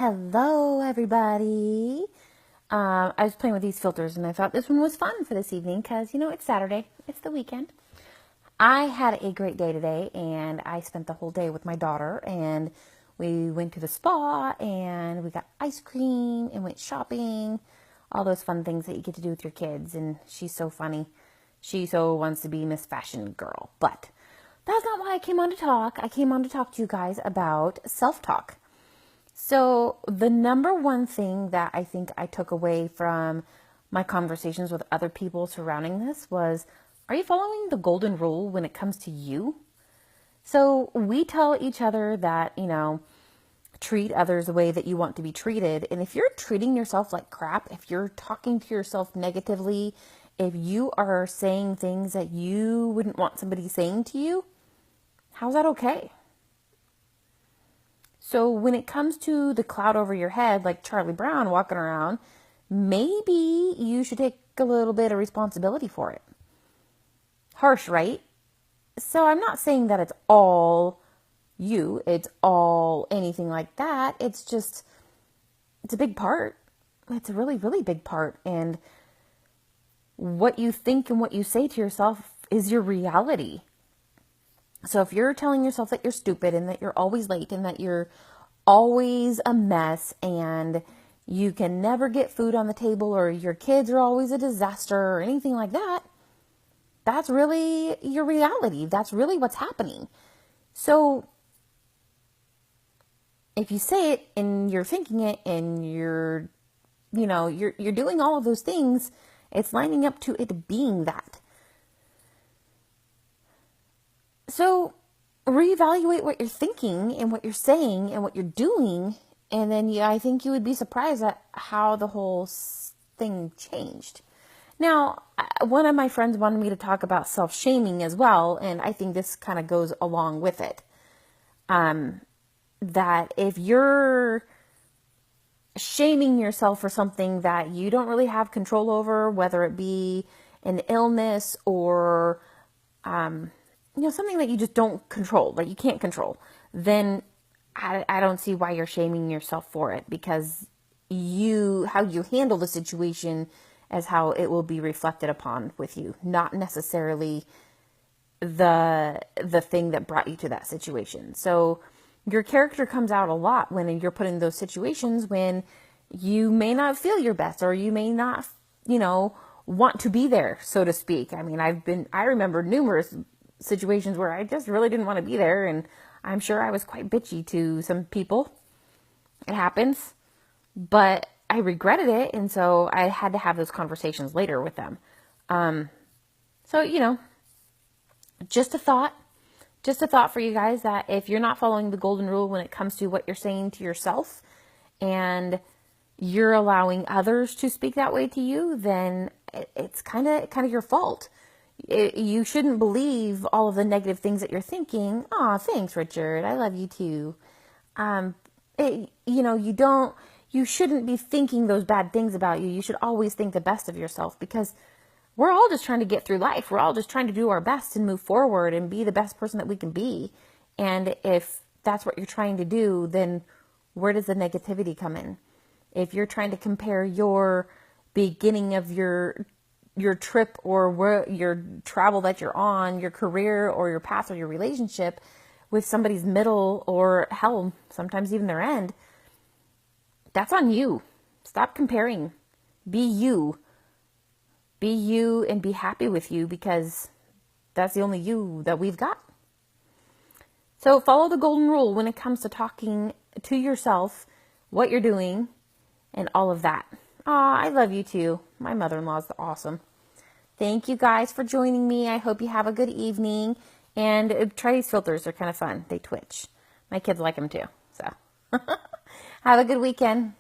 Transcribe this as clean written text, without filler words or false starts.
Hello, everybody. I was playing with these filters and I thought this one was fun for this evening because, it's Saturday. It's the weekend. I had a great day today and I spent the whole day with my daughter and we went to the spa and we got ice cream and went shopping. All those fun things that you get to do with your kids. And she's so funny. She so wants to be Miss Fashion Girl. But that's not why I came on to talk. I came on to talk to you guys about self-talk. So the number one thing that I think I took away from my conversations with other people surrounding this was, are you following the golden rule when it comes to you? So we tell each other that, treat others the way that you want to be treated. And if you're treating yourself like crap, if you're talking to yourself negatively, if you are saying things that you wouldn't want somebody saying to you, how's that okay? So when it comes to the cloud over your head, like Charlie Brown walking around, maybe you should take a little bit of responsibility for it. Harsh, right? So I'm not saying that it's all you, it's all anything like that. It's a big part. It's a really, really big part. And what you think and what you say to yourself is your reality. So if you're telling yourself that you're stupid and that you're always late and that you're always a mess and you can never get food on the table or your kids are always a disaster or anything like that, that's really your reality. That's really what's happening. So if you say it and you're thinking it and you're doing all of those things, it's lining up to it being that. So reevaluate what you're thinking and what you're saying and what you're doing. And then I think you would be surprised at how the whole thing changed. Now, one of my friends wanted me to talk about self-shaming as well. And I think this kind of goes along with it. That if you're shaming yourself for something that you don't really have control over, whether it be an illness or, something that you just don't control, like you can't control, then I don't see why you're shaming yourself for it, because how you handle the situation is how it will be reflected upon with you, not necessarily the thing that brought you to that situation. So your character comes out a lot when you're put in those situations when you may not feel your best or you may not, want to be there, so to speak. I mean, I remember numerous situations where I just really didn't want to be there, and I'm sure I was quite bitchy to some people. It happens, but I regretted it, and so I had to have those conversations later with them. So just a thought for you guys, that if you're not following the golden rule when it comes to what you're saying to yourself and you're allowing others to speak that way to you, then it's kind of your fault. You shouldn't believe all of the negative things that you're thinking. Aw, thanks, Richard. I love you too. You shouldn't be thinking those bad things about you. You should always think the best of yourself, because we're all just trying to get through life. We're all just trying to do our best and move forward and be the best person that we can be. And if that's what you're trying to do, then where does the negativity come in? If you're trying to compare your beginning of your trip or your travel that you're on, your career or your path or your relationship with somebody's middle, or hell, sometimes even their end, that's on you. Stop comparing. Be you. Be you and be happy with you, because that's the only you that we've got. So follow the golden rule when it comes to talking to yourself, what you're doing, and all of that. Aw, I love you too. My mother-in-law is awesome. Thank you guys for joining me. I hope you have a good evening. And try these filters. They're kind of fun. They twitch. My kids like them too. So have a good weekend.